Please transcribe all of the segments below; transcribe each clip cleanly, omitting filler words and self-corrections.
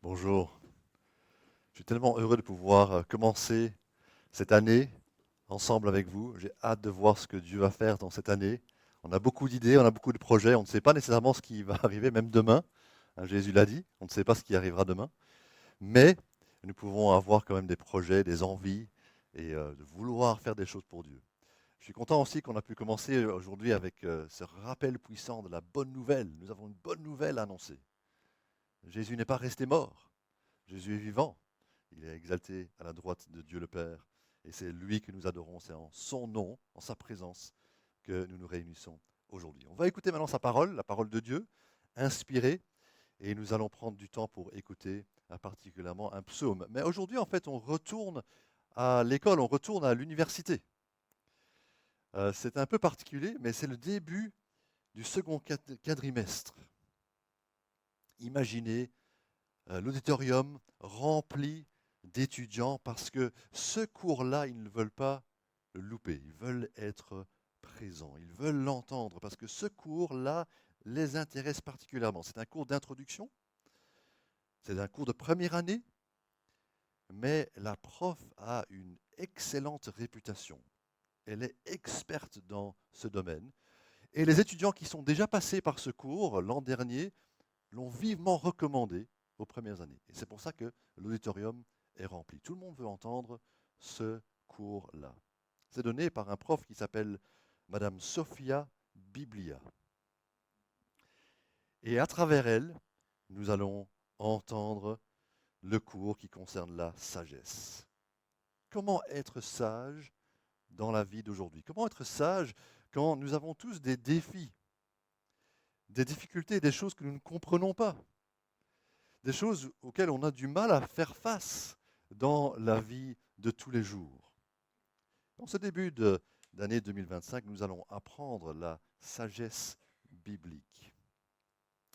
Bonjour. Je suis tellement heureux de pouvoir commencer cette année ensemble avec vous. J'ai hâte de voir ce que Dieu va faire dans cette année. On a beaucoup d'idées, on a beaucoup de projets. On ne sait pas nécessairement ce qui va arriver, même demain. Hein, Jésus l'a dit, on ne sait pas ce qui arrivera demain. Mais nous pouvons avoir quand même des projets, des envies et de vouloir faire des choses pour Dieu. Je suis content aussi qu'on a pu commencer aujourd'hui avec ce rappel puissant de la bonne nouvelle. Nous avons une bonne nouvelle à annoncer. Jésus n'est pas resté mort. Jésus est vivant. Il est exalté à la droite de Dieu le Père. Et c'est lui que nous adorons. C'est en son nom, en sa présence, que nous nous réunissons aujourd'hui. On va écouter maintenant sa parole, la parole de Dieu, inspirée. Et nous allons prendre du temps pour écouter particulièrement un psaume. Mais aujourd'hui, en fait, on retourne à l'école, on retourne à l'université. C'est un peu particulier, mais c'est le début du second quadrimestre. Imaginez l'auditorium rempli d'étudiants parce que ce cours-là, ils ne veulent pas le louper, ils veulent être présents, ils veulent l'entendre parce que ce cours-là les intéresse particulièrement. C'est un cours d'introduction, c'est un cours de première année, mais la prof a une excellente réputation. Elle est experte dans ce domaine. Et les étudiants qui sont déjà passés par ce cours l'an dernier l'ont vivement recommandé aux premières années. Et c'est pour ça que l'auditorium est rempli. Tout le monde veut entendre ce cours-là. C'est donné par un prof qui s'appelle Madame Sophia Biblia. Et à travers elle, nous allons entendre le cours qui concerne la sagesse. Comment être sage dans la vie d'aujourd'hui? Comment être sage quand nous avons tous des défis, des difficultés, des choses que nous ne comprenons pas? Des choses auxquelles on a du mal à faire face dans la vie de tous les jours. Dans ce début d'année 2025, nous allons apprendre la sagesse biblique.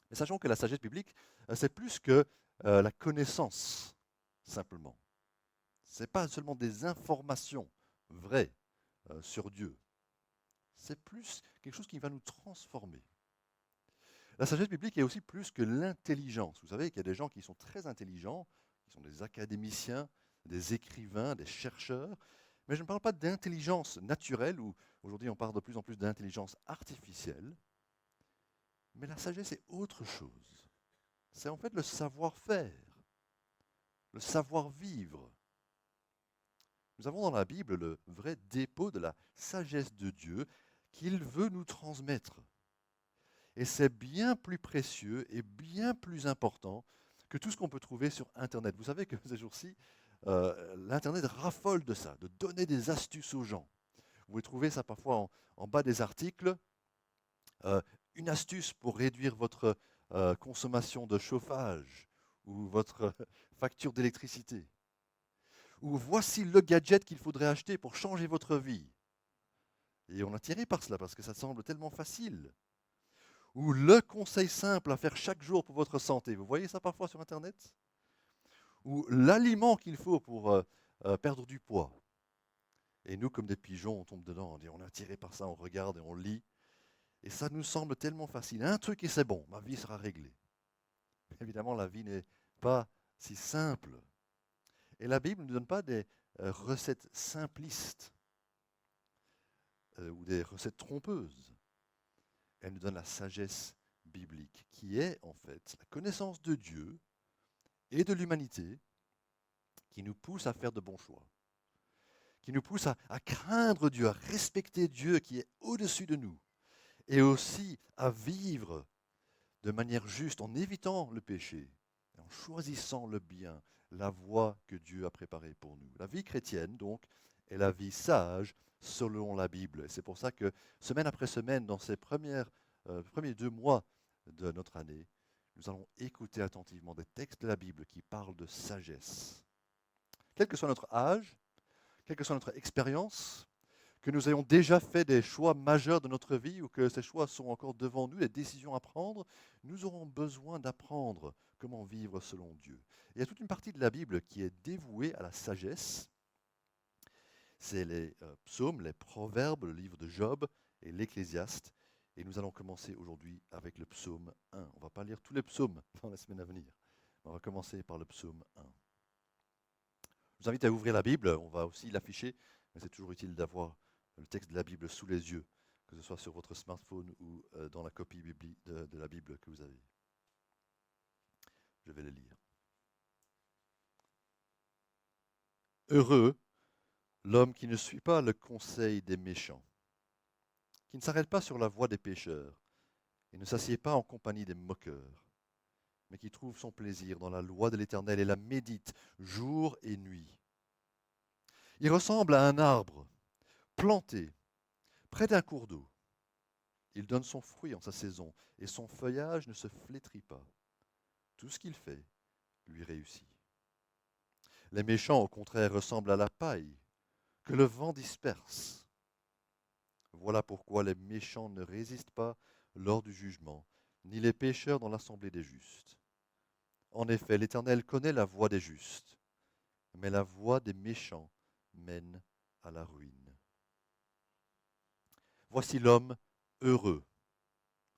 Mais sachons que la sagesse biblique, c'est plus que la connaissance, simplement. Ce n'est pas seulement des informations vraies sur Dieu. C'est plus quelque chose qui va nous transformer. La sagesse biblique est aussi plus que l'intelligence. Vous savez qu'il y a des gens qui sont très intelligents, qui sont des académiciens, des écrivains, des chercheurs, mais je ne parle pas d'intelligence naturelle, où aujourd'hui on parle de plus en plus d'intelligence artificielle, mais la sagesse est autre chose. C'est en fait le savoir-faire, le savoir-vivre. Nous avons dans la Bible le vrai dépôt de la sagesse de Dieu qu'il veut nous transmettre. Et c'est bien plus précieux et bien plus important que tout ce qu'on peut trouver sur Internet. Vous savez que ces jours-ci, l'Internet raffole de ça, de donner des astuces aux gens. Vous pouvez trouver ça parfois en bas des articles, euh, une astuce pour réduire votre consommation de chauffage ou votre facture d'électricité. Ou voici le gadget qu'il faudrait acheter pour changer votre vie. Et on est attiré par cela parce que ça semble tellement facile. Ou le conseil simple à faire chaque jour pour votre santé. Vous voyez ça parfois sur Internet? Ou l'aliment qu'il faut pour perdre du poids. Et nous, comme des pigeons, on tombe dedans, on est attiré par ça, on regarde et on lit. Et ça nous semble tellement facile. Un truc et c'est bon, ma vie sera réglée. Évidemment, la vie n'est pas si simple. Et la Bible ne nous donne pas des recettes simplistes ou des recettes trompeuses. Elle nous donne la sagesse biblique, qui est en fait la connaissance de Dieu et de l'humanité, qui nous pousse à faire de bons choix, qui nous pousse à craindre Dieu, à respecter Dieu qui est au-dessus de nous, et aussi à vivre de manière juste en évitant le péché, en choisissant le bien, la voie que Dieu a préparée pour nous. La vie chrétienne, donc, est la vie sage selon la Bible. Et c'est pour ça que semaine après semaine, dans ces premiers 2 mois de notre année, nous allons écouter attentivement des textes de la Bible qui parlent de sagesse. Quel que soit notre âge, quelle que soit notre expérience, que nous ayons déjà fait des choix majeurs de notre vie ou que ces choix sont encore devant nous, des décisions à prendre, nous aurons besoin d'apprendre comment vivre selon Dieu. Et il y a toute une partie de la Bible qui est dévouée à la sagesse. C'est les psaumes, les proverbes, le livre de Job et l'Ecclésiaste. Et nous allons commencer aujourd'hui avec le psaume 1. On ne va pas lire tous les psaumes dans la semaine à venir, On va commencer par le psaume 1. Je vous invite à ouvrir la Bible, on va aussi l'afficher, mais c'est toujours utile d'avoir le texte de la Bible sous les yeux, que ce soit sur votre smartphone ou dans la copie de la Bible que vous avez. Je vais le lire. Heureux l'homme qui ne suit pas le conseil des méchants, qui ne s'arrête pas sur la voie des pécheurs et ne s'assied pas en compagnie des moqueurs, mais qui trouve son plaisir dans la loi de l'Éternel et la médite jour et nuit. Il ressemble à un arbre planté près d'un cours d'eau. Il donne son fruit en sa saison et son feuillage ne se flétrit pas. Tout ce qu'il fait lui réussit. Les méchants, au contraire, ressemblent à la paille que le vent disperse. Voilà pourquoi les méchants ne résistent pas lors du jugement, ni les pécheurs dans l'assemblée des justes. En effet, l'Éternel connaît la voie des justes, mais la voie des méchants mène à la ruine. Voici l'homme heureux.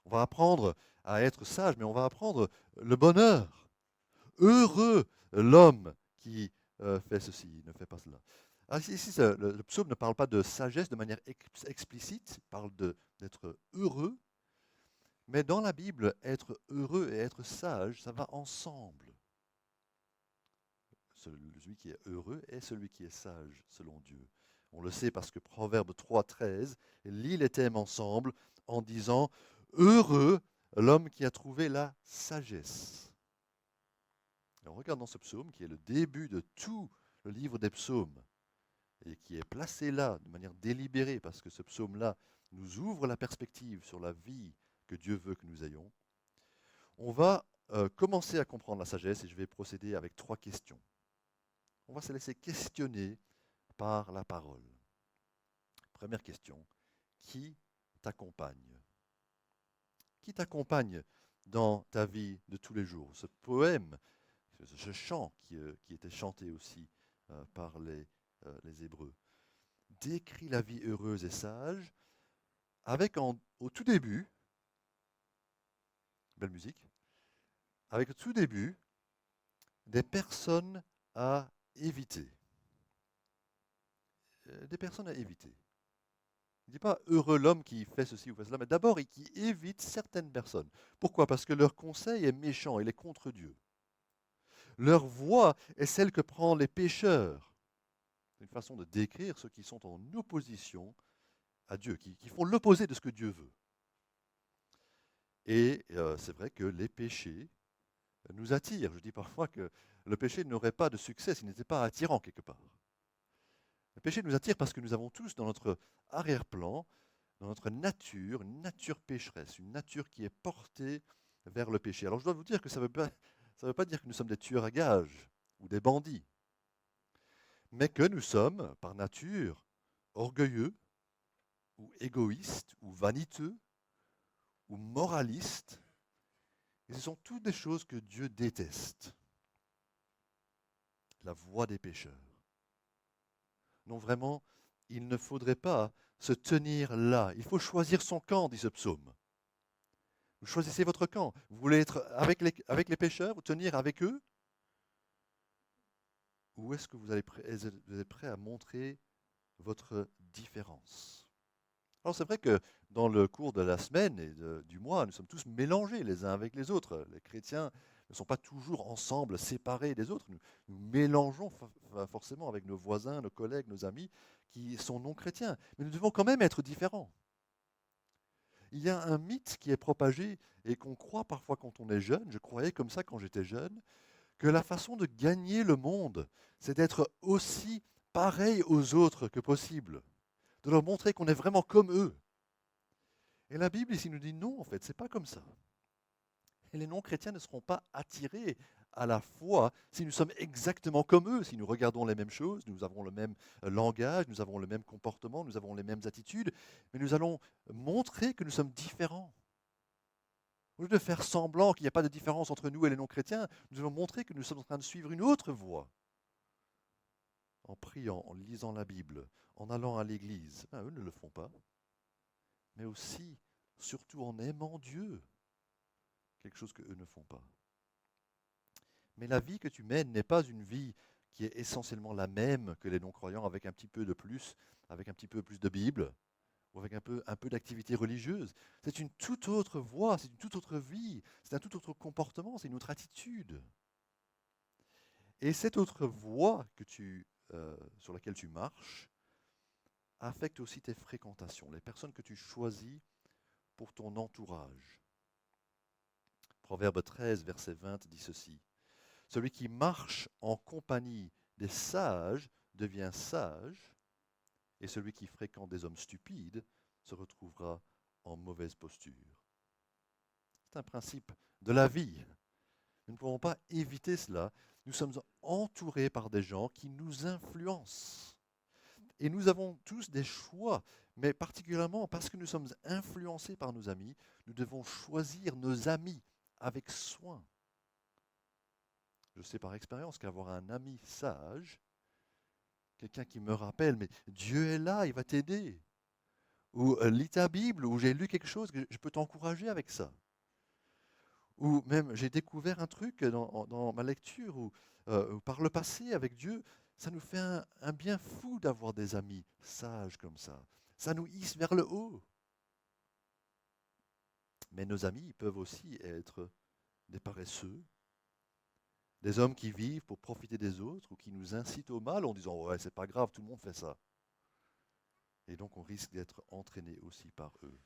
On va apprendre à être sage, mais on va apprendre le bonheur. Heureux l'homme qui fait ceci, ne fait pas cela. Alors ici, le psaume ne parle pas de sagesse de manière explicite, il parle d'être heureux. Mais dans la Bible, être heureux et être sage, ça va ensemble. Celui qui est heureux est celui qui est sage, selon Dieu. On le sait parce que Proverbe 3,13 lie les thèmes ensemble en disant « Heureux l'homme qui a trouvé la sagesse ». On regarde dans ce psaume, qui est le début de tout le livre des psaumes, et qui est placé là de manière délibérée, parce que ce psaume-là nous ouvre la perspective sur la vie que Dieu veut que nous ayons. On va commencer à comprendre la sagesse, et je vais procéder avec 3 questions. On va se laisser questionner par la parole. Première question, qui t'accompagne? Qui t'accompagne dans ta vie de tous les jours? Ce poème, ce chant qui était chanté aussi par les Hébreux, décrit la vie heureuse et sage avec au tout début, belle musique, avec au tout début des personnes à éviter. Des personnes à éviter. Il ne dit pas heureux l'homme qui fait ceci ou fait cela, mais d'abord qui évite certaines personnes. Pourquoi? Parce que leur conseil est méchant, il est contre Dieu. Leur voie est celle que prennent les pécheurs. C'est une façon de décrire ceux qui sont en opposition à Dieu, qui font l'opposé de ce que Dieu veut. Et c'est vrai que les péchés nous attirent. Je dis parfois que le péché n'aurait pas de succès s'il n'était pas attirant quelque part. Le péché nous attire parce que nous avons tous dans notre arrière-plan, dans notre nature, une nature pécheresse, une nature qui est portée vers le péché. Alors je dois vous dire que ça ne veut pas dire que nous sommes des tueurs à gages ou des bandits, mais que nous sommes, par nature, orgueilleux ou égoïstes ou vaniteux ou moralistes. Et ce sont toutes des choses que Dieu déteste. La voie des pécheurs. Non, vraiment, il ne faudrait pas se tenir là. Il faut choisir son camp, dit ce psaume. Vous choisissez votre camp. Vous voulez être avec les pécheurs, vous tenir avec eux? Ou est-ce que vous êtes prêt à montrer votre différence? Alors c'est vrai que dans le cours de la semaine et du mois, nous sommes tous mélangés les uns avec les autres. Les chrétiens ne sont pas toujours ensemble, séparés des autres. Nous mélangeons forcément avec nos voisins, nos collègues, nos amis qui sont non chrétiens. Mais nous devons quand même être différents. Il y a un mythe qui est propagé et qu'on croit parfois quand on est jeune, je croyais comme ça quand j'étais jeune, que la façon de gagner le monde, c'est d'être aussi pareil aux autres que possible, de leur montrer qu'on est vraiment comme eux. Et la Bible ici nous dit non, en fait, c'est pas comme ça. Et les non-chrétiens ne seront pas attirés à la foi si nous sommes exactement comme eux, si nous regardons les mêmes choses, nous avons le même langage, nous avons le même comportement, nous avons les mêmes attitudes, mais nous allons montrer que nous sommes différents. Au lieu de faire semblant qu'il n'y a pas de différence entre nous et les non-chrétiens, nous allons montrer que nous sommes en train de suivre une autre voie. En priant, en lisant la Bible, en allant à l'église. Eux ne le font pas. Mais aussi, surtout en aimant Dieu. Quelque chose qu'eux ne font pas. Mais la vie que tu mènes n'est pas une vie qui est essentiellement la même que les non-croyants, avec un petit peu de plus, avec un petit peu plus de Bible, ou avec un peu d'activité religieuse. C'est une toute autre voie, c'est une toute autre vie, c'est un tout autre comportement, c'est une autre attitude. Et cette autre voie sur laquelle tu marches affecte aussi tes fréquentations, les personnes que tu choisis pour ton entourage. Proverbe 13, verset 20 dit ceci. Celui qui marche en compagnie des sages devient sage, et celui qui fréquente des hommes stupides se retrouvera en mauvaise posture. C'est un principe de la vie. Nous ne pouvons pas éviter cela. Nous sommes entourés par des gens qui nous influencent. Et nous avons tous des choix, mais particulièrement parce que nous sommes influencés par nos amis, nous devons choisir nos amis avec soin. Je sais par expérience qu'avoir un ami sage, quelqu'un qui me rappelle, mais Dieu est là, il va t'aider. Ou lis ta Bible, ou j'ai lu quelque chose, que je peux t'encourager avec ça. Ou même j'ai découvert un truc dans ma lecture, ou par le passé avec Dieu, ça nous fait un bien fou d'avoir des amis sages comme ça. Ça nous hisse vers le haut. Mais nos amis ils peuvent aussi être des paresseux, des hommes qui vivent pour profiter des autres ou qui nous incitent au mal en disant ouais, c'est pas grave, tout le monde fait ça. Et donc on risque d'être entraîné aussi par eux.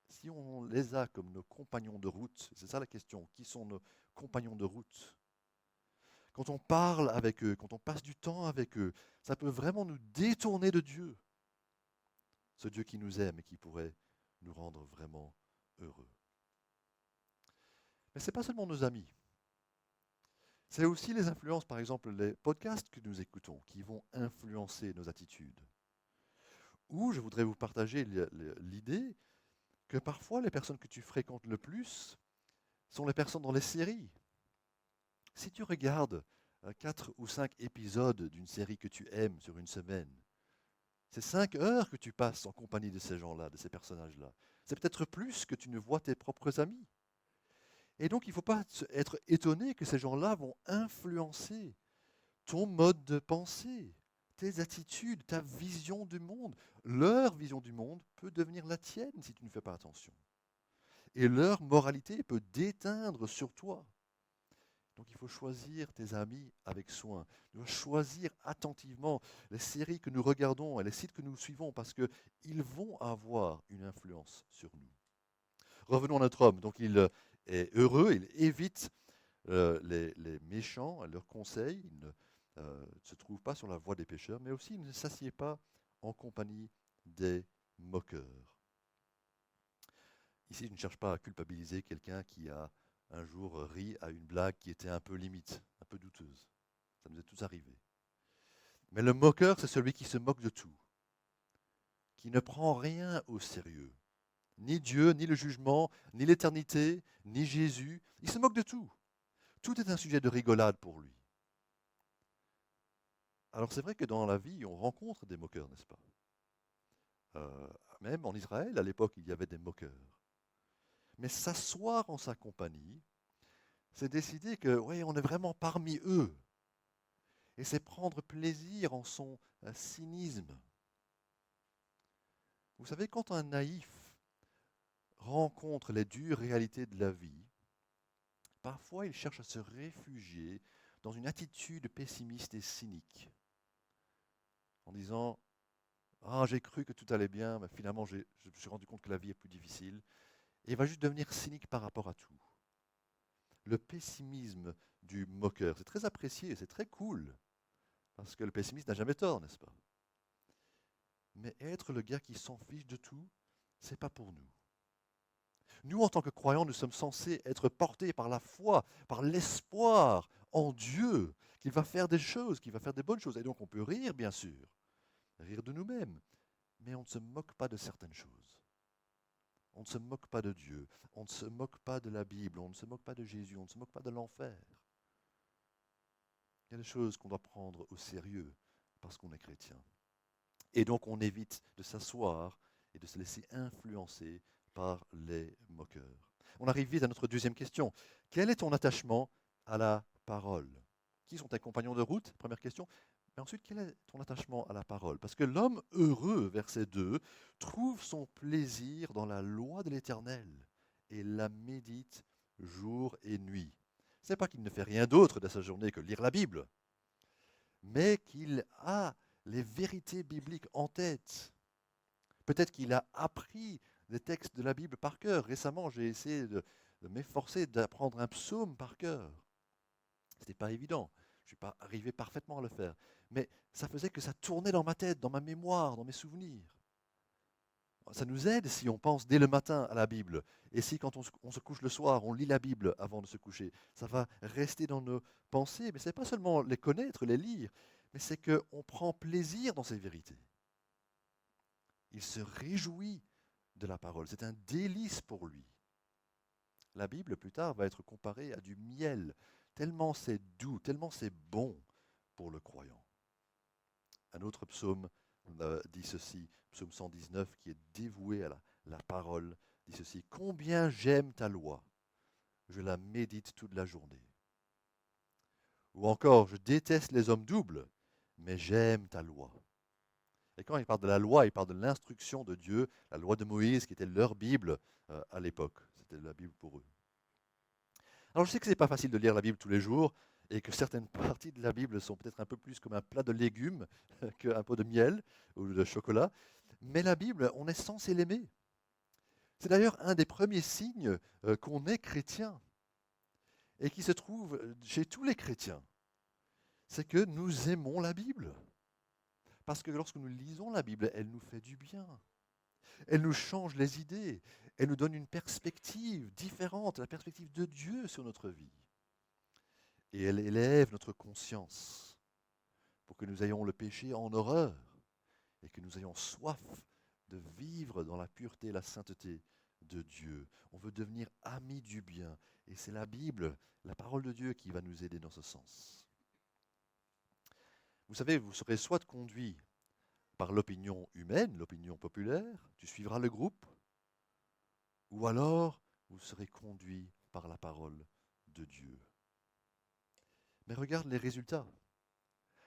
Si on les a comme nos compagnons de route, c'est ça la question, qui sont nos compagnons de route? Quand on parle avec eux, quand on passe du temps avec eux, ça peut vraiment nous détourner de Dieu. Ce Dieu qui nous aime et qui pourrait nous rendre vraiment heureux. Mais ce n'est pas seulement nos amis. C'est aussi les influences, par exemple les podcasts que nous écoutons, qui vont influencer nos attitudes. Ou je voudrais vous partager l'idée que parfois les personnes que tu fréquentes le plus sont les personnes dans les séries. Si tu regardes 4 ou 5 épisodes d'une série que tu aimes sur une semaine, c'est 5 heures que tu passes en compagnie de ces gens-là, de ces personnages-là. C'est peut-être plus que tu ne vois tes propres amis. Et donc, il ne faut pas être étonné que ces gens-là vont influencer ton mode de pensée, tes attitudes, ta vision du monde. Leur vision du monde peut devenir la tienne si tu ne fais pas attention. Et leur moralité peut déteindre sur toi. Donc il faut choisir tes amis avec soin. Tu dois choisir attentivement les séries que nous regardons et les sites que nous suivons parce qu'ils vont avoir une influence sur nous. Revenons à notre homme. Donc il est heureux, il évite les méchants, leurs conseils. Il ne se trouve pas sur la voie des pécheurs, mais aussi il ne s'assied pas en compagnie des moqueurs. Ici, je ne cherche pas à culpabiliser quelqu'un qui a un jour ri à une blague qui était un peu limite, un peu douteuse. Ça nous est tous arrivé. Mais le moqueur, c'est celui qui se moque de tout, qui ne prend rien au sérieux. Ni Dieu, ni le jugement, ni l'éternité, ni Jésus. Il se moque de tout. Tout est un sujet de rigolade pour lui. Alors c'est vrai que dans la vie, on rencontre des moqueurs, n'est-ce pas? Même en Israël, à l'époque, il y avait des moqueurs. Mais s'asseoir en sa compagnie, c'est décider que, oui, on est vraiment parmi eux. Et c'est prendre plaisir en son cynisme. Vous savez, quand un naïf rencontre les dures réalités de la vie, parfois il cherche à se réfugier dans une attitude pessimiste et cynique, en disant ah, j'ai cru que tout allait bien, mais finalement je me suis rendu compte que la vie est plus difficile. Et il va juste devenir cynique par rapport à tout. Le pessimisme du moqueur, c'est très apprécié, c'est très cool, parce que le pessimiste n'a jamais tort, n'est-ce pas? Mais être le gars qui s'en fiche de tout, c'est pas pour nous. Nous, en tant que croyants, nous sommes censés être portés par la foi, par l'espoir en Dieu, qu'il va faire des choses, qu'il va faire des bonnes choses. Et donc on peut rire, bien sûr, rire de nous-mêmes, mais on ne se moque pas de certaines choses. On ne se moque pas de Dieu, on ne se moque pas de la Bible, on ne se moque pas de Jésus, on ne se moque pas de l'enfer. Il y a des choses qu'on doit prendre au sérieux parce qu'on est chrétien. Et donc on évite de s'asseoir et de se laisser influencer par les moqueurs. On arrive vite à notre deuxième question. Quel est ton attachement à la parole. Qui sont tes compagnons de route? Première question. Mais ensuite, quel est ton attachement à la parole? Parce que l'homme heureux, verset 2, trouve son plaisir dans la loi de l'Éternel et la médite jour et nuit. Ce n'est pas qu'il ne fait rien d'autre de sa journée que lire la Bible, mais qu'il a les vérités bibliques en tête. Peut-être qu'il a appris des textes de la Bible par cœur. Récemment, j'ai essayé de m'efforcer d'apprendre un psaume par cœur. Ce n'était pas évident. Je ne suis pas arrivé parfaitement à le faire. Mais ça faisait que ça tournait dans ma tête, dans ma mémoire, dans mes souvenirs. Ça nous aide si on pense dès le matin à la Bible. Et si quand on se couche le soir, on lit la Bible avant de se coucher, ça va rester dans nos pensées. Mais ce n'est pas seulement les connaître, les lire, mais c'est qu'on prend plaisir dans ces vérités. Il se réjouit de la parole. C'est un délice pour lui. La Bible, plus tard, va être comparée à du miel, tellement c'est doux, tellement c'est bon pour le croyant. Un autre psaume dit ceci, psaume 119, qui est dévoué à la parole, dit ceci: Combien j'aime ta loi, je la médite toute la journée. Ou encore, je déteste les hommes doubles, mais j'aime ta loi. Et quand il parle de la loi, il parle de l'instruction de Dieu, la loi de Moïse, qui était leur Bible à l'époque. C'était la Bible pour eux. Alors je sais que ce n'est pas facile de lire la Bible tous les jours, et que certaines parties de la Bible sont peut-être un peu plus comme un plat de légumes qu'un pot de miel ou de chocolat, mais la Bible, on est censé l'aimer. C'est d'ailleurs un des premiers signes qu'on est chrétien, et qui se trouve chez tous les chrétiens. C'est que nous aimons la Bible. Parce que lorsque nous lisons la Bible, elle nous fait du bien. Elle nous change les idées. Elle nous donne une perspective différente, la perspective de Dieu sur notre vie. Et elle élève notre conscience pour que nous ayons le péché en horreur et que nous ayons soif de vivre dans la pureté et la sainteté de Dieu. On veut devenir amis du bien. Et c'est la Bible, la parole de Dieu, qui va nous aider dans ce sens. Vous savez, vous serez soit conduit par l'opinion humaine, l'opinion populaire, tu suivras le groupe, ou alors vous serez conduit par la parole de Dieu. Mais regarde les résultats.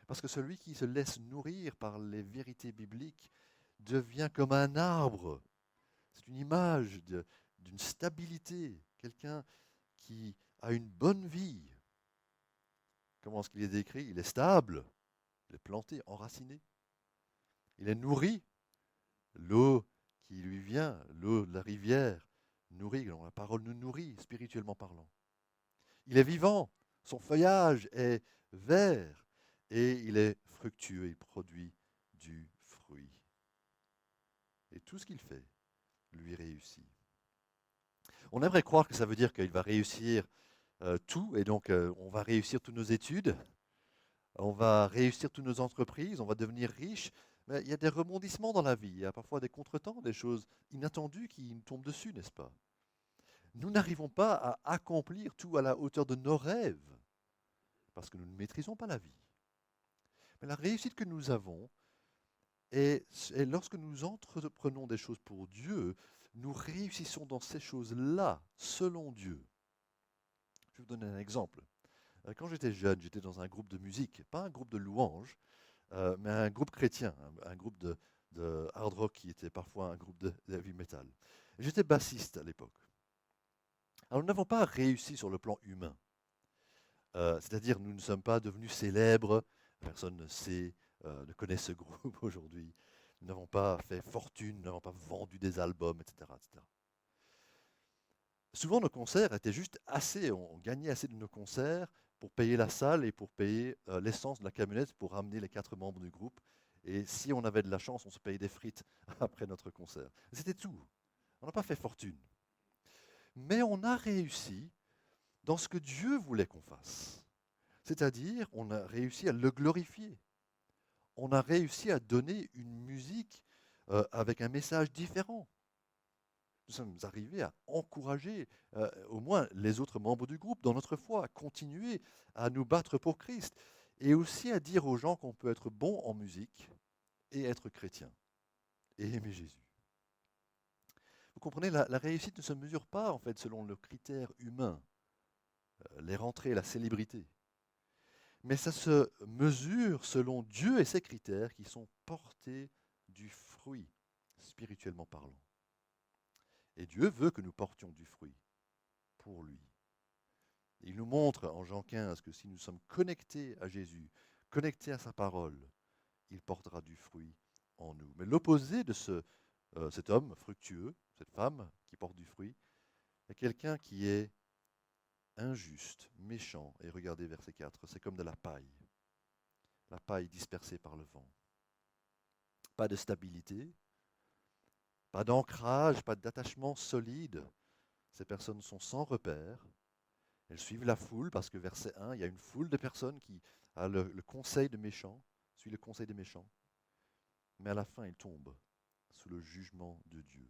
Parce que celui qui se laisse nourrir par les vérités bibliques devient comme un arbre. C'est une image d'une stabilité, quelqu'un qui a une bonne vie. Comment est-ce qu'il est décrit? Il est stable, il est planté, enraciné. Il est nourri. L'eau qui lui vient, l'eau de la rivière, nourrit. Donc la parole nous nourrit, spirituellement parlant. Il est vivant, son feuillage est vert et il est fructueux, il produit du fruit. Et tout ce qu'il fait lui réussit. On aimerait croire que ça veut dire qu'il va réussir tout, et donc on va réussir toutes nos études, on va réussir toutes nos entreprises, on va devenir riche. Mais il y a des rebondissements dans la vie, il y a parfois des contretemps, des choses inattendues qui nous tombent dessus, n'est-ce pas? Nous n'arrivons pas à accomplir tout à la hauteur de nos rêves, parce que nous ne maîtrisons pas la vie. Mais la réussite que nous avons, et lorsque nous entreprenons des choses pour Dieu, nous réussissons dans ces choses-là, selon Dieu. Je vais vous donner un exemple. Quand j'étais jeune, j'étais dans un groupe de musique, pas un groupe de louanges, mais un groupe chrétien, un groupe de hard rock qui était parfois un groupe de heavy metal. J'étais bassiste à l'époque. Alors nous n'avons pas réussi sur le plan humain. C'est-à-dire nous ne sommes pas devenus célèbres, personne ne sait, ne connaît ce groupe aujourd'hui. Nous n'avons pas fait fortune, nous n'avons pas vendu des albums, etc., etc. Souvent nos concerts étaient juste assez, on gagnait assez de nos concerts pour payer la salle et pour payer l'essence de la camionnette pour ramener les 4 membres du groupe. Et si on avait de la chance, on se payait des frites après notre concert. C'était tout. On n'a pas fait fortune. Mais on a réussi dans ce que Dieu voulait qu'on fasse. C'est-à-dire, on a réussi à le glorifier. On a réussi à donner une musique avec un message différent. Nous sommes arrivés à encourager au moins les autres membres du groupe dans notre foi, à continuer à nous battre pour Christ et aussi à dire aux gens qu'on peut être bon en musique et être chrétien et aimer Jésus. Vous comprenez, la réussite ne se mesure pas en fait selon le critère humain. les rentrées, la célébrité. Mais ça se mesure selon Dieu et ses critères qui sont portés du fruit, spirituellement parlant. Et Dieu veut que nous portions du fruit pour lui. Il nous montre en Jean 15 que si nous sommes connectés à Jésus, connectés à sa parole, il portera du fruit en nous. Mais l'opposé de cet homme fructueux, cette femme qui porte du fruit, est quelqu'un qui est injuste, méchant. Et regardez verset 4, c'est comme de la paille dispersée par le vent. Pas de stabilité, pas d'ancrage, pas d'attachement solide. Ces personnes sont sans repère. Elles suivent la foule parce que verset 1, il y a une foule de personnes qui a le conseil de méchants, suit le conseil des méchants. Mais à la fin, ils tombent sous le jugement de Dieu.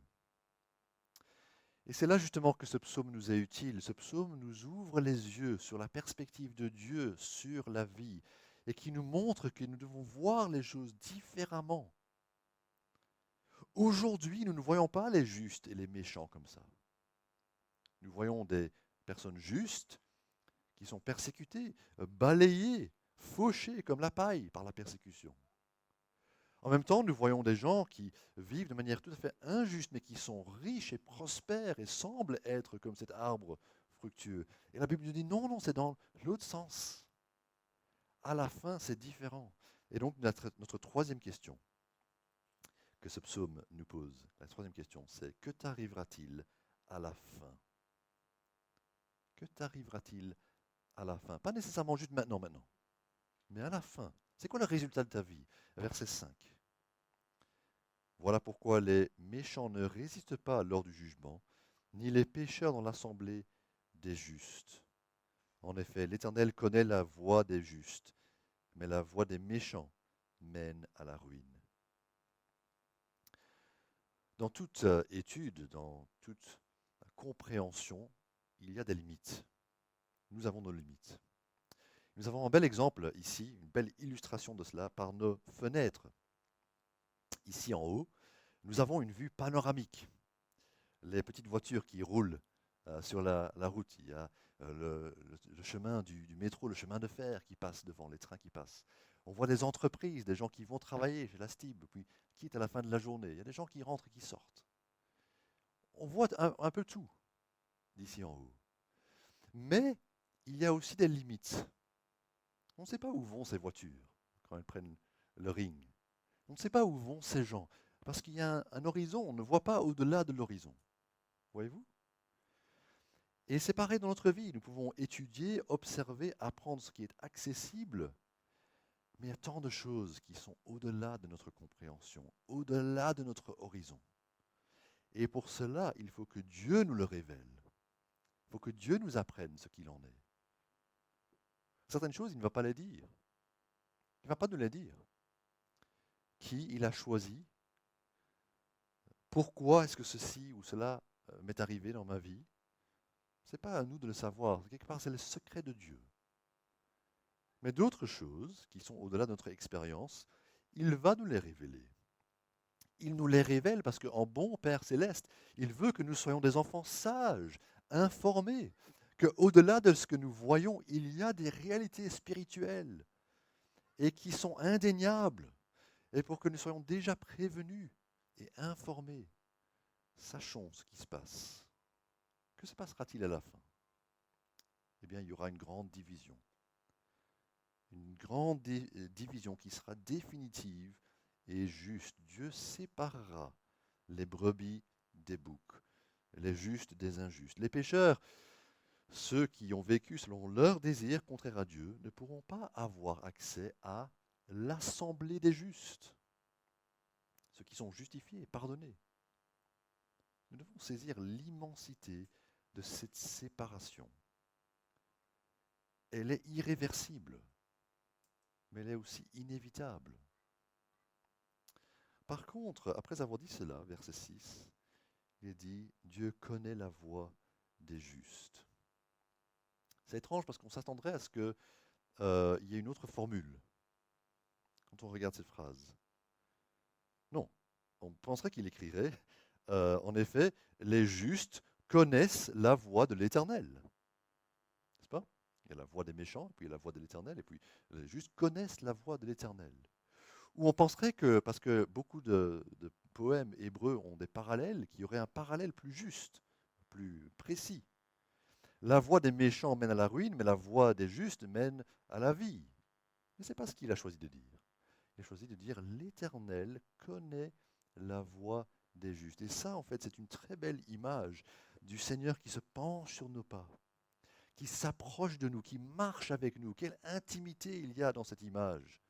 Et c'est là justement que ce psaume nous est utile. Ce psaume nous ouvre les yeux sur la perspective de Dieu sur la vie et qui nous montre que nous devons voir les choses différemment. Aujourd'hui, nous ne voyons pas les justes et les méchants comme ça. Nous voyons des personnes justes qui sont persécutées, balayées, fauchées comme la paille par la persécution. En même temps, nous voyons des gens qui vivent de manière tout à fait injuste, mais qui sont riches et prospères et semblent être comme cet arbre fructueux. Et la Bible nous dit non, c'est dans l'autre sens. À la fin, c'est différent. Et donc, notre troisième question que ce psaume nous pose, la troisième question, c'est que t'arrivera-t-il à la fin? Que t'arrivera-t-il à la fin? Pas nécessairement juste maintenant, mais à la fin. C'est quoi le résultat de ta vie? Verset 5. Voilà pourquoi les méchants ne résistent pas lors du jugement, ni les pécheurs dans l'assemblée des justes. En effet, l'Éternel connaît la voie des justes, mais la voie des méchants mène à la ruine. Dans toute étude, dans toute compréhension, il y a des limites. Nous avons nos limites. Nous avons un bel exemple ici, une belle illustration de cela par nos fenêtres. Ici en haut, nous avons une vue panoramique. Les petites voitures qui roulent sur la route, il y a le chemin du métro, le chemin de fer qui passe devant, les trains qui passent. On voit des entreprises, des gens qui vont travailler chez la STIB, puis quittent à la fin de la journée. Il y a des gens qui rentrent et qui sortent. On voit un peu tout d'ici en haut. Mais il y a aussi des limites. On ne sait pas où vont ces voitures quand elles prennent le ring. On ne sait pas où vont ces gens. Parce qu'il y a un horizon, on ne voit pas au-delà de l'horizon. Voyez-vous? Et c'est pareil dans notre vie. Nous pouvons étudier, observer, apprendre ce qui est accessible. Mais il y a tant de choses qui sont au-delà de notre compréhension, au-delà de notre horizon. Et pour cela, il faut que Dieu nous le révèle. Il faut que Dieu nous apprenne ce qu'il en est. Certaines choses, il ne va pas les dire. Il ne va pas nous les dire. Qui il a choisi? Pourquoi est-ce que ceci ou cela m'est arrivé dans ma vie? Ce n'est pas à nous de le savoir. Quelque part, c'est le secret de Dieu. Mais d'autres choses qui sont au-delà de notre expérience, il va nous les révéler. Il nous les révèle parce qu'en bon Père céleste, il veut que nous soyons des enfants sages, informés, qu'au-delà de ce que nous voyons, il y a des réalités spirituelles et qui sont indéniables. Et pour que nous soyons déjà prévenus et informés, sachons ce qui se passe. Que se passera-t-il à la fin? Eh bien, il y aura une grande division. Une grande division qui sera définitive et juste. Dieu séparera les brebis des boucs, les justes des injustes. Les pécheurs, ceux qui ont vécu selon leurs désirs contraires à Dieu, ne pourront pas avoir accès à l'assemblée des justes, ceux qui sont justifiés, pardonnés. Nous devons saisir l'immensité de cette séparation. Elle est irréversible, mais elle est aussi inévitable. Par contre, après avoir dit cela, verset 6, il dit « Dieu connaît la voie des justes ». C'est étrange parce qu'on s'attendrait à ce qu'il y ait une autre formule quand on regarde cette phrase. Non, on penserait qu'il écrirait en effet, les justes connaissent la voie de l'Éternel. N'est-ce pas? Il y a la voix des méchants, puis il y a la voix de l'Éternel, et puis les justes connaissent la voix de l'Éternel. Ou on penserait que, parce que beaucoup de poèmes hébreux ont des parallèles, qu'il y aurait un parallèle plus juste, plus précis. La voix des méchants mène à la ruine, mais la voix des justes mène à la vie. Mais ce n'est pas ce qu'il a choisi de dire. Il a choisi de dire l'Éternel connaît la voix des justes. Et ça, en fait, c'est une très belle image du Seigneur qui se penche sur nos pas, qui s'approche de nous, qui marche avec nous. Quelle intimité il y a dans cette image.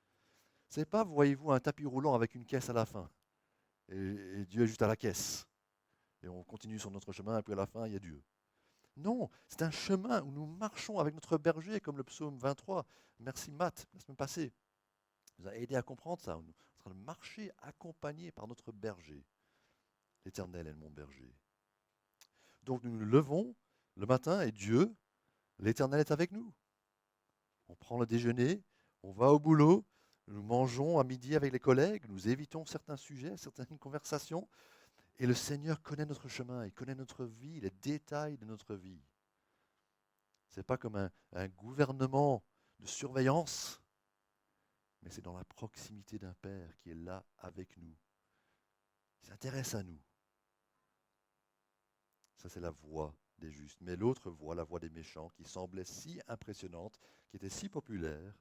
Ce n'est pas, voyez-vous, un tapis roulant avec une caisse à la fin. Et Dieu est juste à la caisse. Et on continue sur notre chemin, et puis à la fin, il y a Dieu. Non, c'est un chemin où nous marchons avec notre berger, comme le psaume 23. Merci Matt, la semaine passée. Il nous a aidé à comprendre ça. On est en train de marcher accompagné par notre berger. L'Éternel est mon berger. Donc nous nous levons le matin et Dieu, l'Éternel est avec nous. On prend le déjeuner, on va au boulot, nous mangeons à midi avec les collègues, nous évitons certains sujets, certaines conversations. Et le Seigneur connaît notre chemin, il connaît notre vie, les détails de notre vie. Ce n'est pas comme un gouvernement de surveillance, mais c'est dans la proximité d'un Père qui est là avec nous. Il s'intéresse à nous. Ça, c'est la voix des justes. Mais l'autre voix, la voix des méchants, qui semblait si impressionnante, qui était si populaire,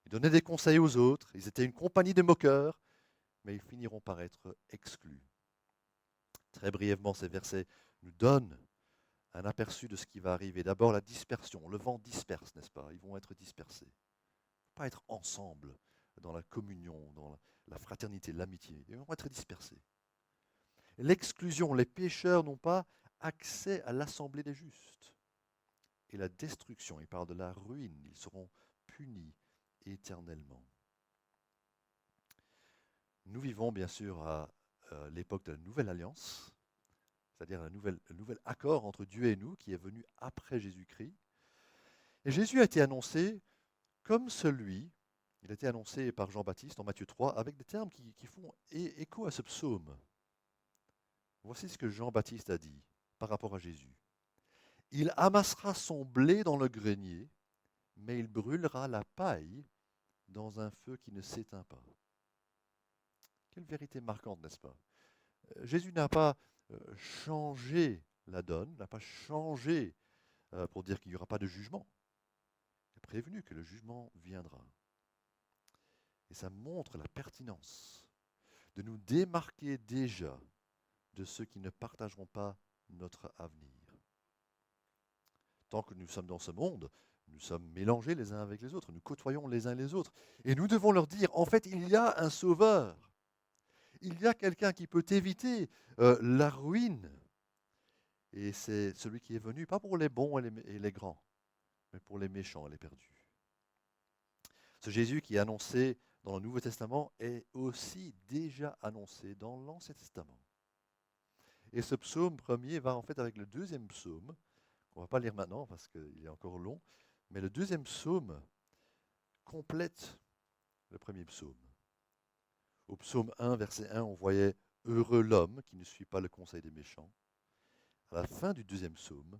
ils donnaient des conseils aux autres, ils étaient une compagnie de moqueurs, mais ils finiront par être exclus. Très brièvement, ces versets nous donnent un aperçu de ce qui va arriver. D'abord, la dispersion. Le vent disperse, n'est-ce pas? Ils vont être dispersés. Ils ne vont pas être ensemble dans la communion, dans la fraternité, l'amitié. Ils vont être dispersés. L'exclusion, les pécheurs n'ont pas accès à l'assemblée des justes. Et la destruction, il parle de la ruine, ils seront punis éternellement. Nous vivons bien sûr à l'époque de la Nouvelle Alliance, c'est-à-dire le nouvel accord entre Dieu et nous qui est venu après Jésus-Christ. Et Jésus a été annoncé comme celui, il a été annoncé par Jean-Baptiste en Matthieu 3, avec des termes qui font écho à ce psaume. Voici ce que Jean-Baptiste a dit par rapport à Jésus. Il amassera son blé dans le grenier, mais il brûlera la paille dans un feu qui ne s'éteint pas. Quelle vérité marquante, n'est-ce pas? Jésus n'a pas changé la donne, n'a pas changé pour dire qu'il n'y aura pas de jugement. Il a prévenu que le jugement viendra. Et ça montre la pertinence de nous démarquer déjà de ceux qui ne partageront pas notre avenir. Tant que nous sommes dans ce monde, nous sommes mélangés les uns avec les autres, nous côtoyons les uns les autres. Et nous devons leur dire, en fait, il y a un sauveur. Il y a quelqu'un qui peut éviter la ruine. Et c'est celui qui est venu, pas pour les bons et les grands, mais pour les méchants et les perdus. Ce Jésus qui est annoncé dans le Nouveau Testament est aussi déjà annoncé dans l'Ancien Testament. Et ce psaume premier va en fait avec le deuxième psaume, qu'on ne va pas lire maintenant parce qu'il est encore long, mais le deuxième psaume complète le premier psaume. Au psaume 1, verset 1, on voyait « Heureux l'homme qui ne suit pas le conseil des méchants ». À la fin du deuxième psaume,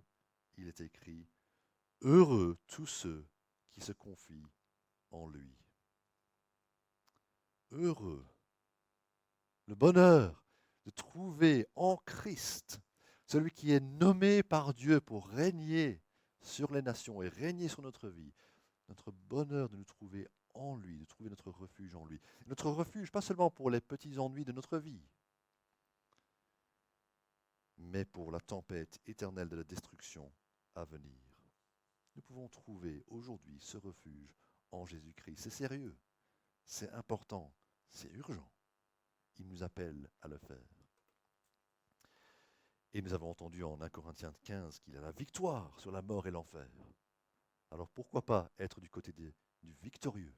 il est écrit « Heureux tous ceux qui se confient en lui ». Heureux, le bonheur de trouver en Christ celui qui est nommé par Dieu pour régner sur les nations et régner sur notre vie. Notre bonheur de nous trouver en lui, de trouver notre refuge en lui. Notre refuge, pas seulement pour les petits ennuis de notre vie, mais pour la tempête éternelle de la destruction à venir. Nous pouvons trouver aujourd'hui ce refuge en Jésus-Christ. C'est sérieux, c'est important, c'est urgent. Il nous appelle à le faire. Et nous avons entendu en 1 Corinthiens 15 qu'il a la victoire sur la mort et l'enfer. Alors pourquoi pas être du côté du victorieux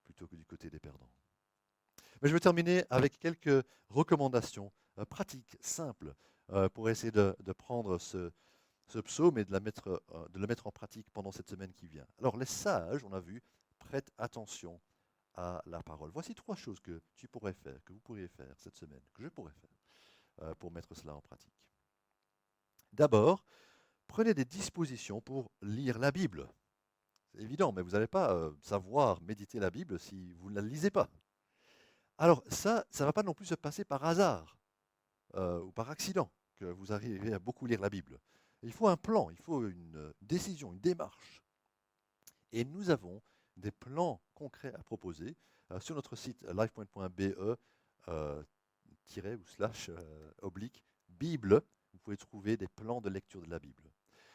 plutôt que du côté des perdants? Mais je vais terminer avec quelques recommandations pratiques, simples, pour essayer de prendre ce psaume et de le mettre en pratique pendant cette semaine qui vient. Alors les sages, on a vu, prêtent attention à la parole. Voici 3 choses que tu pourrais faire, que vous pourriez faire cette semaine, que je pourrais faire pour mettre cela en pratique. D'abord, prenez des dispositions pour lire la Bible. C'est évident, mais vous n'allez pas savoir méditer la Bible si vous ne la lisez pas. Alors ça ne va pas non plus se passer par hasard ou par accident que vous arrivez à beaucoup lire la Bible. Il faut un plan, il faut une décision, une démarche. Et nous avons des plans concrets à proposer sur notre site life.be ou slash oblique Bible. Vous pouvez trouver des plans de lecture de la Bible.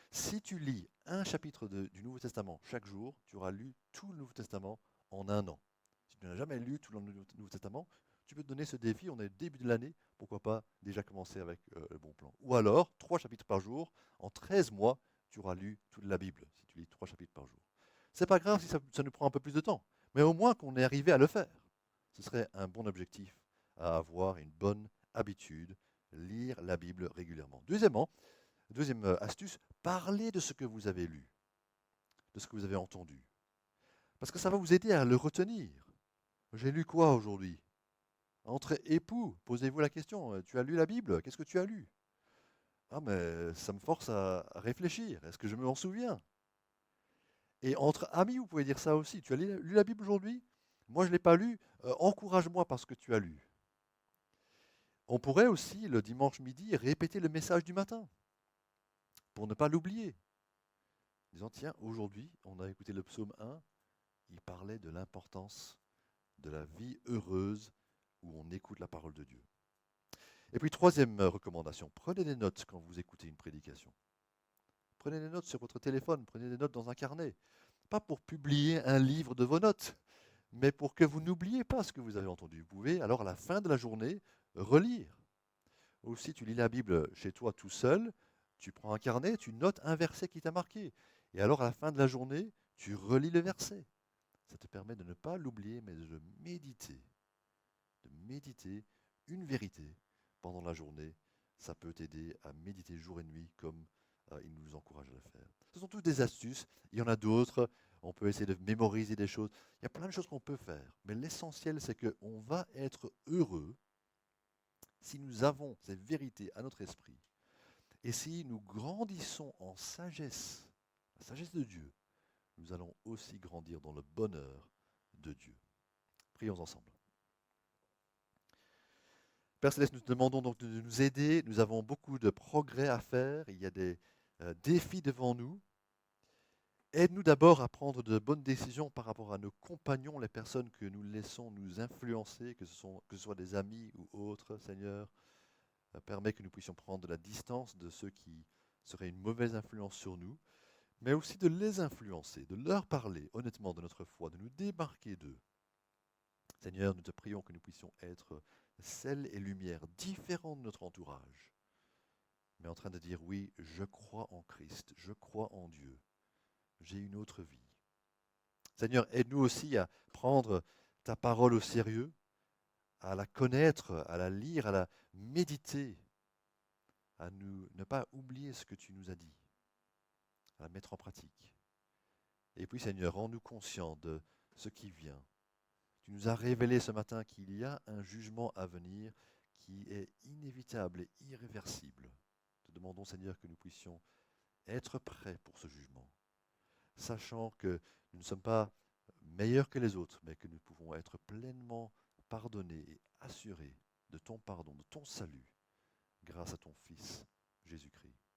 Si tu lis un chapitre du Nouveau Testament chaque jour, tu auras lu tout le Nouveau Testament en un an. Si tu n'as jamais lu tout le Nouveau Testament, tu peux te donner ce défi, on est au début de l'année, pourquoi pas déjà commencer avec le bon plan. Ou alors, 3 chapitres par jour, en 13 mois, tu auras lu toute la Bible, si tu lis 3 chapitres par jour. C'est pas grave si ça nous prend un peu plus de temps, mais au moins qu'on est arrivé à le faire. Ce serait un bon objectif à avoir, une bonne habitude, lire la Bible régulièrement. Deuxième astuce, parlez de ce que vous avez lu, de ce que vous avez entendu. Parce que ça va vous aider à le retenir. J'ai lu quoi aujourd'hui? Entre époux, posez-vous la question, tu as lu la Bible? Qu'est-ce que tu as lu? Ah, mais ça me force à réfléchir. Est-ce que je m'en souviens? Et entre amis, vous pouvez dire ça aussi. Tu as lu la Bible aujourd'hui? Moi, je ne l'ai pas lu. Encourage-moi parce que tu as lu. On pourrait aussi, le dimanche midi, répéter le message du matin pour ne pas l'oublier. Disant, tiens, aujourd'hui, on a écouté le psaume 1, il parlait de l'importance de la vie heureuse où on écoute la parole de Dieu. Et puis, troisième recommandation, prenez des notes quand vous écoutez une prédication. Prenez des notes sur votre téléphone, prenez des notes dans un carnet. Pas pour publier un livre de vos notes, mais pour que vous n'oubliez pas ce que vous avez entendu. Vous pouvez alors à la fin de la journée relire. Ou si tu lis la Bible chez toi tout seul, tu prends un carnet, tu notes un verset qui t'a marqué. Et alors à la fin de la journée, tu relis le verset. Ça te permet de ne pas l'oublier, mais de méditer. De méditer une vérité pendant la journée. Ça peut t'aider à méditer jour et nuit comme il nous encourage à le faire. Ce sont toutes des astuces. Il y en a d'autres. On peut essayer de mémoriser des choses. Il y a plein de choses qu'on peut faire. Mais l'essentiel, c'est qu'on va être heureux si nous avons ces vérités à notre esprit et si nous grandissons en sagesse, la sagesse de Dieu, nous allons aussi grandir dans le bonheur de Dieu. Prions ensemble. Père Céleste, nous te demandons donc de nous aider. Nous avons beaucoup de progrès à faire. Il y a des défis devant nous. Aide-nous d'abord à prendre de bonnes décisions par rapport à nos compagnons, les personnes que nous laissons nous influencer, que ce soit des amis ou autres, Seigneur. Permet que nous puissions prendre de la distance de ceux qui seraient une mauvaise influence sur nous, mais aussi de les influencer, de leur parler honnêtement de notre foi, de nous démarquer d'eux. Seigneur, nous te prions que nous puissions être sel et lumière, différents de notre entourage, mais en train de dire oui, je crois en Christ, je crois en Dieu, j'ai une autre vie. Seigneur, aide-nous aussi à prendre ta parole au sérieux, à la connaître, à la lire, à la méditer, à ne pas oublier ce que tu nous as dit, à la mettre en pratique. Et puis Seigneur, rends-nous conscients de ce qui vient. Tu nous as révélé ce matin qu'il y a un jugement à venir qui est inévitable et irréversible. Te demandons Seigneur que nous puissions être prêts pour ce jugement, sachant que nous ne sommes pas meilleurs que les autres, mais que nous pouvons être pleinement pardonnés et assurés de ton pardon, de ton salut, grâce à ton Fils, Jésus-Christ.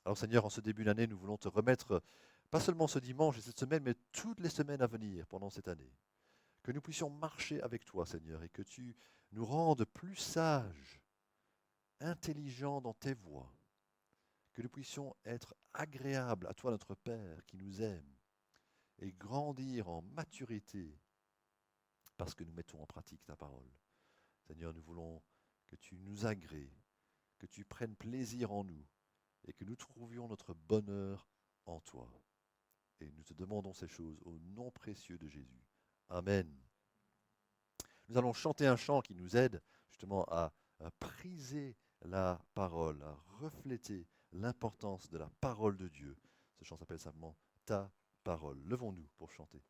Alors Seigneur, en ce début d'année, nous voulons te remettre, pas seulement ce dimanche et cette semaine, mais toutes les semaines à venir pendant cette année. Que nous puissions marcher avec toi, Seigneur, et que tu nous rendes plus sages, intelligents dans tes voies. Que nous puissions être agréables à toi, notre Père, qui nous aime, et grandir en maturité parce que nous mettons en pratique ta parole. Seigneur, nous voulons que tu nous agrées, que tu prennes plaisir en nous, et que nous trouvions notre bonheur en toi. Et nous te demandons ces choses au nom précieux de Jésus. Amen. Nous allons chanter un chant qui nous aide justement à priser la parole, à refléter l'importance de la parole de Dieu. Ce chant s'appelle simplement Ta parole. Levons-nous pour chanter.